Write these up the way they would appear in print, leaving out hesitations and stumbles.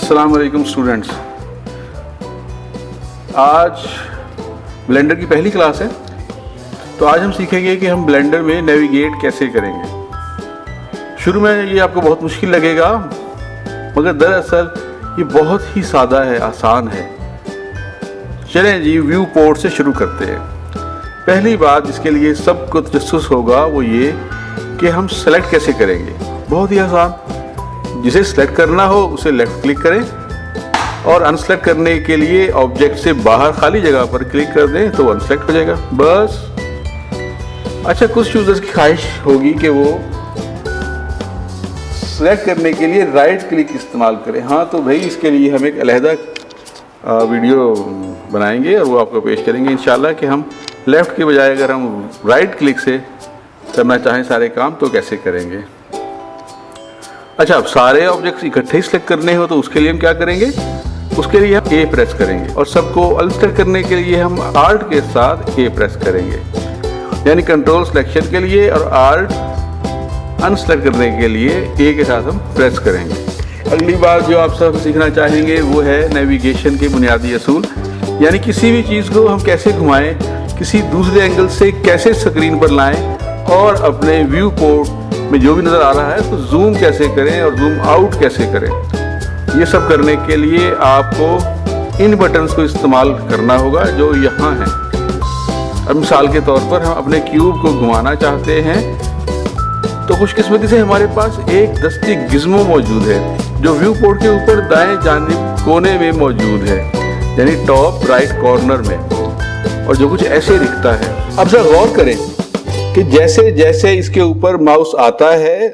अस्सलाम वालेकुम स्टूडेंट्स। आज ब्लेंडर की पहली क्लास है, तो आज हम सीखेंगे कि हम ब्लेंडर में नेविगेट कैसे करेंगे। शुरू में ये आपको बहुत मुश्किल लगेगा, मगर दरअसल ये बहुत ही सादा है, आसान है। चलें जी, व्यू पोर्ट से शुरू करते हैं। पहली बात जिसके लिए सबको तजस्सुस होगा वो ये कि हम सेलेक्ट कैसे करेंगे। बहुत ही आसान, जिसे सेलेक्ट करना हो उसे लेफ्ट क्लिक करें और अनसेलेक्ट करने के लिए ऑब्जेक्ट से बाहर खाली जगह पर क्लिक कर दें तो अनसेलेक्ट हो जाएगा, बस। अच्छा, कुछ यूजर्स की ख्वाहिश होगी कि वो सेलेक्ट करने के लिए राइट क्लिक इस्तेमाल करें। हाँ, तो भाई इसके लिए हम एक अलहदा वीडियो बनाएंगे और वो आपको पेश करेंगे इंशाल्लाह कि हम लेफ़्ट के बजाय अगर हम राइट क्लिक से करना चाहें सारे काम तो कैसे करेंगे। अच्छा, अब सारे ऑब्जेक्ट्स इकट्ठे ही सेलेक्ट करने हो तो उसके लिए हम क्या करेंगे, उसके लिए हम ए प्रेस करेंगे और सबको अनसेलेक्ट करने के लिए हम आल्ट के साथ ए प्रेस करेंगे, यानी कंट्रोल सिलेक्शन के लिए और आल्ट अनसेलेक्ट करने के लिए ए के साथ हम प्रेस करेंगे। अगली बात जो आप सब सीखना चाहेंगे वो है नेविगेशन के बुनियादी असूल, यानी किसी भी चीज़ को हम कैसे घुमाएं, किसी दूसरे एंगल से कैसे स्क्रीन पर लाएं और अपने व्यू पोर्ट में जो भी नज़र आ रहा है तो जूम कैसे करें और जूम आउट कैसे करें। ये सब करने के लिए आपको इन बटन्स को इस्तेमाल करना होगा जो यहाँ हैं। अब मिसाल के तौर पर हम अपने क्यूब को घुमाना चाहते हैं तो खुशकिस्मती से हमारे पास एक दस्ती गिज़्मो मौजूद है जो व्यू पोर्ट के ऊपर दाएं जानिब कोने में मौजूद है, यानी टॉप राइट कॉर्नर में, और जो कुछ ऐसे दिखता है। अब जरा गौर करें कि जैसे जैसे इसके ऊपर माउस आता है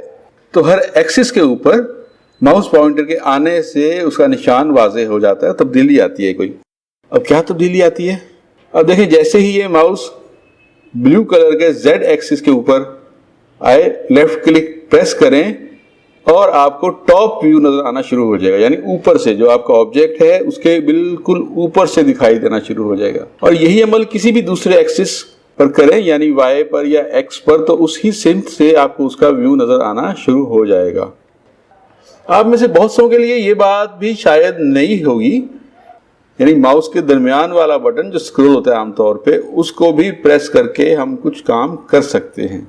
तो हर एक्सिस के ऊपर माउस पॉइंटर के आने से उसका निशान वाज़ेह हो जाता है, तब्दीली आती है कोई। अब क्या तब्दीली आती है? अब देखें, जैसे ही ये माउस ब्लू कलर के Z एक्सिस के ऊपर आए, लेफ्ट क्लिक प्रेस करें और आपको टॉप व्यू नजर आना शुरू हो जाएगा, यानी ऊपर से जो आपका ऑब्जेक्ट है उसके बिल्कुल ऊपर से दिखाई देना शुरू हो जाएगा। और यही अमल किसी भी दूसरे एक्सिस पर करें, यानी Y पर या X पर, तो उसी सिमत से आपको उसका व्यू नजर आना शुरू हो जाएगा। आप में से बहुत सौ के लिए ये बात भी शायद नहीं होगी, यानी माउस के दरमियान वाला बटन जो स्क्रॉल होता है आमतौर पे, उसको भी प्रेस करके हम कुछ काम कर सकते हैं।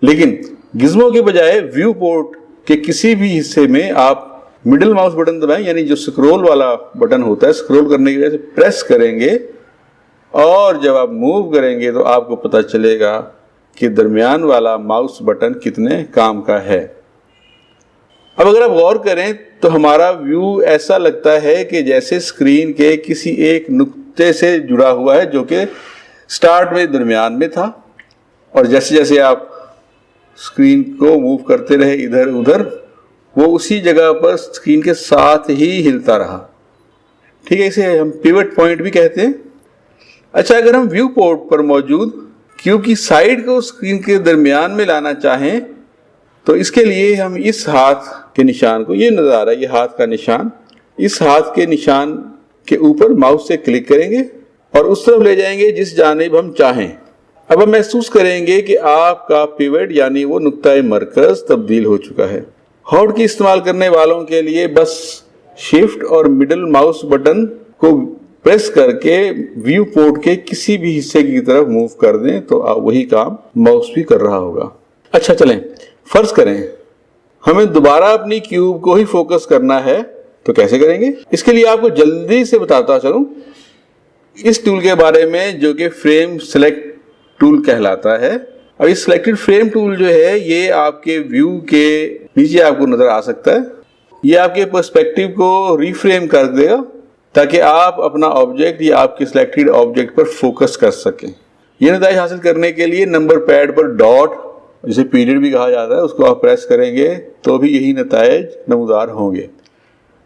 लेकिन गिज़्मो के बजाय व्यू पोर्ट के किसी भी हिस्से में आप मिडिल माउस बटन दबाएं, यानी जो स्क्रॉल वाला बटन होता है, स्क्रॉल करने की वजह से प्रेस करेंगे और जब आप मूव करेंगे तो आपको पता चलेगा कि दरमियान वाला माउस बटन कितने काम का है। अब अगर आप गौर करें तो हमारा व्यू ऐसा लगता है कि जैसे स्क्रीन के किसी एक नुक्ते से जुड़ा हुआ है जो कि स्टार्ट में दरमियान में था, और जैसे जैसे आप स्क्रीन को मूव करते रहे इधर उधर, वो उसी जगह पर स्क्रीन के साथ ही हिलता रहा। ठीक है, इसे हम पिवट पॉइंट भी कहते हैं। अच्छा, अगर हम व्यू पोर्ट पर मौजूद क्यूब की साइड को स्क्रीन के दरमियान में लाना चाहें तो इसके लिए हम इस हाथ के निशान को, ये नजर आ रहा है ये हाथ का निशान, इस हाथ के निशान के ऊपर माउस से क्लिक करेंगे और उस तरफ ले जाएंगे जिस जानिब हम चाहें। अब हम महसूस करेंगे कि आपका पिवट यानी वो नुक्ता मरकज तब्दील हो चुका है। हॉट की इस्तेमाल करने वालों के लिए बस शिफ्ट और मिडिल माउस बटन को प्रेस करके व्यू पोर्ट के किसी भी हिस्से की तरफ मूव कर दें तो वही काम माउस भी कर रहा होगा। अच्छा, चलें फर्ज करें हमें दोबारा अपनी क्यूब को ही फोकस करना है तो कैसे करेंगे। इसके लिए आपको जल्दी से बताता चलूं इस टूल के बारे में जो कि फ्रेम सेलेक्ट टूल कहलाता है। अब इस सिलेक्टेड फ्रेम टूल जो है ये आपके व्यू के नीचे आपको नजर आ सकता है। ये आपके पर्सपेक्टिव को रिफ्रेम कर देगा ताकि आप अपना ऑब्जेक्ट या आपके सिलेक्टेड ऑब्जेक्ट पर फोकस कर सकें। ये नतीजा हासिल करने के लिए नंबर पैड पर डॉट, जिसे पीरियड भी कहा जाता है, उसको आप प्रेस करेंगे तो भी यही नतीजे नमूदार होंगे।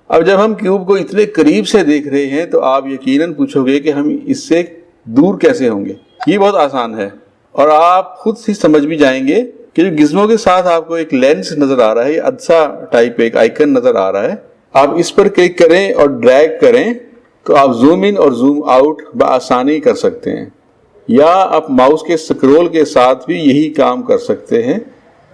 अब जब हम क्यूब को इतने करीब से देख रहे हैं तो आप यकीनन पूछोगे कि हम इससे दूर कैसे होंगे। ये बहुत आसान है और आप खुद ही समझ भी जाएंगे कि जो गिज़्मो के साथ आपको एक लेंस नजर आ रहा है, अदसा टाइप एक आइकन नजर आ रहा है, आप इस पर क्लिक करें और ड्रैग करें तो आप जूम इन और जूम आउट बआसानी कर सकते हैं, या आप माउस के स्क्रॉल के साथ भी यही काम कर सकते हैं,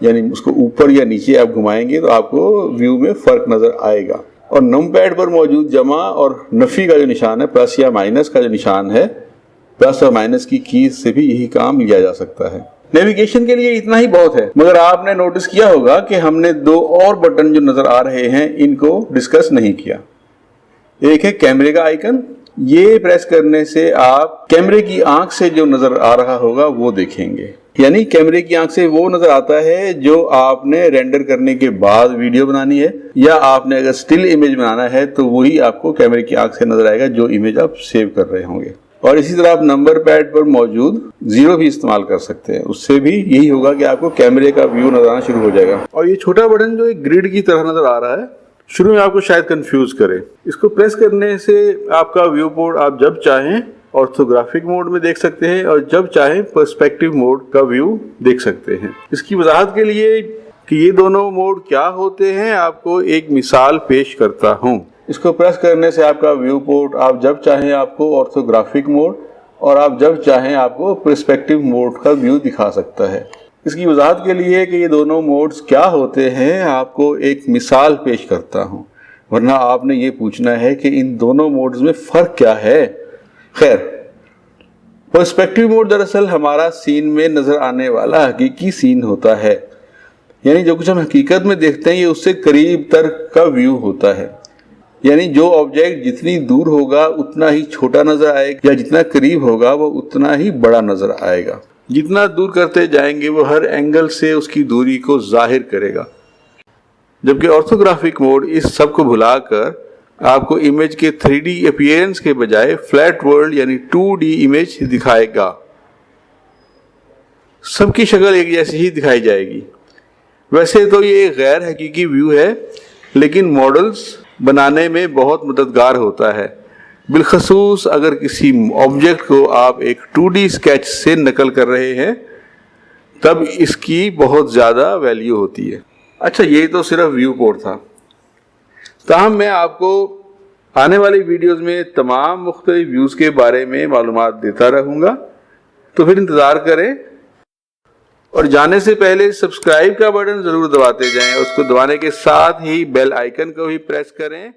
यानी उसको ऊपर या नीचे आप घुमाएंगे तो आपको व्यू में फ़र्क नज़र आएगा। اور نم پیڈ پر موجود جمع اور نفی کا جو نشان ہے، پلس یا مائنس کا جو نشان ہے، پلس اور مائنس کی کیز سے بھی یہی کام لیا جا سکتا ہے۔ نیویگیشن کے لیے اتنا ہی بہت ہے، مگر آپ نے نوٹس کیا ہوگا کہ ہم نے 2 اور بٹن جو نظر آ رہے ہیں ان کو ڈسکس نہیں کیا۔ ایک ہے کیمرے کا آئیکن، یہ پریس کرنے سے آپ کیمرے کی آنکھ سے جو نظر آ رہا ہوگا وہ دیکھیں گے، یعنی کیمرے کی آنکھ سے وہ نظر آتا ہے جو آپ نے رینڈر کرنے کے بعد ویڈیو بنانی ہے، یا آپ نے اگر سٹل امیج بنانا ہے تو وہی آپ کو کیمرے کی آنکھ سے نظر آئے گا جو امیج آپ سیو کر رہے ہوں گے۔ اور اسی طرح آپ نمبر پیڈ پر موجود 0 بھی استعمال کر سکتے ہیں، اس سے بھی یہی ہوگا کہ آپ کو کیمرے کا ویو نظر آنا شروع ہو جائے گا۔ اور یہ چھوٹا بٹن جو ایک گریڈ کی طرح نظر آ رہا ہے، شروع میں آپ کو شاید کنفیوز کرے۔ اس کو پریس کرنے سے آپ کا ویو پورٹ آپ جب چاہیں آرتھوگرافک موڈ میں دیکھ سکتے ہیں اور جب چاہیں پرسپیکٹیو موڈ کا ویو دیکھ سکتے ہیں۔ اس کی وضاحت کے لیے کہ یہ دونوں موڈ کیا ہوتے ہیں آپ کو ایک مثال پیش کرتا ہوں۔ اس کو پریس کرنے سے آپ کا ویو پورٹ آپ جب چاہیں آپ کو آرتھوگرافک موڈ اور آپ جب چاہیں آپ کو پرسپیکٹیو موڈ کا ویو دکھا سکتا ہے۔ اس کی وضاحت کے لیے کہ یہ دونوں موڈز کیا ہوتے ہیں آپ کو ایک مثال پیش کرتا ہوں، ورنہ آپ نے یہ پوچھنا ہے کہ ان دونوں موڈز میں فرق کیا ہے۔ خیر، پرسپیکٹیو موڈ دراصل ہمارا سین میں نظر آنے والا حقیقی سین ہوتا ہے، یعنی جو کچھ ہم حقیقت میں دیکھتے ہیں یہ اس سے قریب تر کا ویو ہوتا ہے، یعنی جو آبجیکٹ جتنی دور ہوگا اتنا ہی چھوٹا نظر آئے گا، یا جتنا قریب ہوگا وہ اتنا ہی بڑا نظر آئے گا۔ جتنا دور کرتے جائیں گے وہ ہر اینگل سے اس کی دوری کو ظاہر کرے گا، جبکہ آرتھوگرافک موڈ اس سب کو بھلا کر آپ کو امیج کے 3D اپیئرنس کے بجائے فلیٹ ورلڈ یعنی 2D امیج دکھائے گا۔ سب کی شکل ایک جیسی ہی دکھائی جائے گی۔ ویسے تو یہ ایک غیر حقیقی ویو ہے، لیکن ماڈلز بنانے میں بہت مددگار ہوتا ہے، بالخصوص اگر کسی آبجیکٹ کو آپ ایک 2D اسکیچ سے نقل کر رہے ہیں، تب اس کی بہت زیادہ ویلیو ہوتی ہے۔ اچھا، یہ تو صرف ویو پورٹ تھا، تاہم میں آپ کو آنے والی ویڈیوز میں تمام مختلف ویوز کے بارے میں معلومات دیتا رہوں گا، تو پھر انتظار کریں، اور جانے سے پہلے سبسکرائب کا بٹن ضرور دباتے جائیں، اس کو دبانے کے ساتھ ہی بیل آئیکن کو بھی پریس کریں